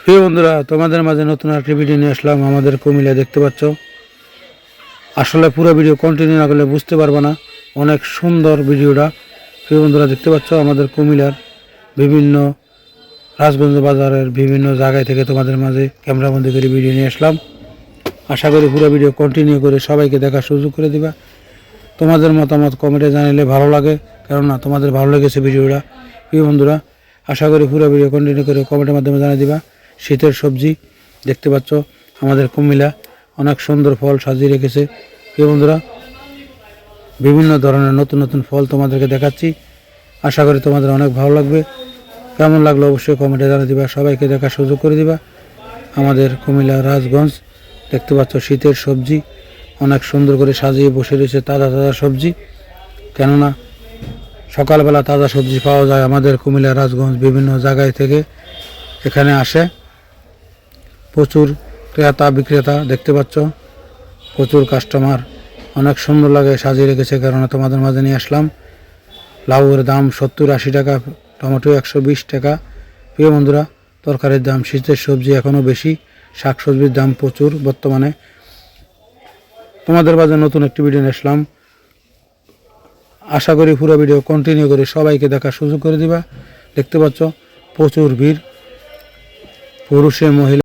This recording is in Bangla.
প্রিয় বন্ধুরা, তোমাদের মাঝে নতুন একটি ভিডিও নিয়ে আসলাম। আমাদের কুমিল্লা দেখতে পাচ্ছ। আসলে পুরো ভিডিও কন্টিনিউ না করলে বুঝতে পারবে না। অনেক সুন্দর ভিডিওটা। প্রিয় বন্ধুরা, দেখতে পাচ্ছ আমাদের কুমিল্লার বিভিন্ন রাজগঞ্জ বাজারের বিভিন্ন জায়গায় থেকে তোমাদের মাঝে ক্যামেরাবন্দি করে ভিডিও নিয়ে আসলাম। আশা করি পুরো ভিডিও কন্টিনিউ করে সবাইকে দেখার সুযোগ করে দিবা। তোমাদের মতামত কমেন্টে জানালে ভালো লাগে, কেননা তোমাদের ভালো লেগেছে ভিডিওটা। প্রিয় বন্ধুরা, আশা করি পুরো ভিডিও কন্টিনিউ করে কমেন্টের মাধ্যমে জানিয়ে দিবা। শীতের সবজি দেখতে পাচ্ছ, আমাদের কুমিল্লা অনেক সুন্দর ফল সাজিয়ে রেখেছে। প্রিয় বন্ধুরা, বিভিন্ন ধরনের নতুন নতুন ফল তোমাদেরকে দেখাচ্ছি। আশা করি তোমাদের অনেক ভালো লাগবে। কেমন লাগলো অবশ্যই কমেন্টে জানিয়ে দিবা, সবাইকে দেখার সুযোগ করে দিবা। আমাদের কুমিল্লা রাজগঞ্জ দেখতে পাচ্ছ, শীতের সবজি অনেক সুন্দর করে সাজিয়ে বসে রয়েছে। তাজা তাজা সবজি, কেননা সকালবেলা তাজা সবজি পাওয়া যায় আমাদের কুমিল্লা রাজগঞ্জ বিভিন্ন জায়গায় থেকে এখানে আসে। প্রচুর ক্রেতা বিক্রেতা দেখতে পাচ্ছ, প্রচুর কাস্টমার। অনেক সুন্দর লাগে সাজিয়ে রেখেছে, কারণ তোমাদের মাঝে নিয়ে আসলাম। লাউয়ের দাম 70-80 টাকা, টমেটো 120 টাকা। প্রিয় বন্ধুরা, তরকারির দাম, শীতের সবজি এখনও বেশি, শাকসবজির দাম প্রচুর বর্তমানে। তোমাদের মাঝে নতুন একটি ভিডিও নিয়ে আসলাম। আশা করি পুরো ভিডিও কন্টিনিউ করে সবাইকে দেখার সুযোগ করে দিবা। দেখতে পাচ্ছ প্রচুর ভিড়, পুরুষে মহিলা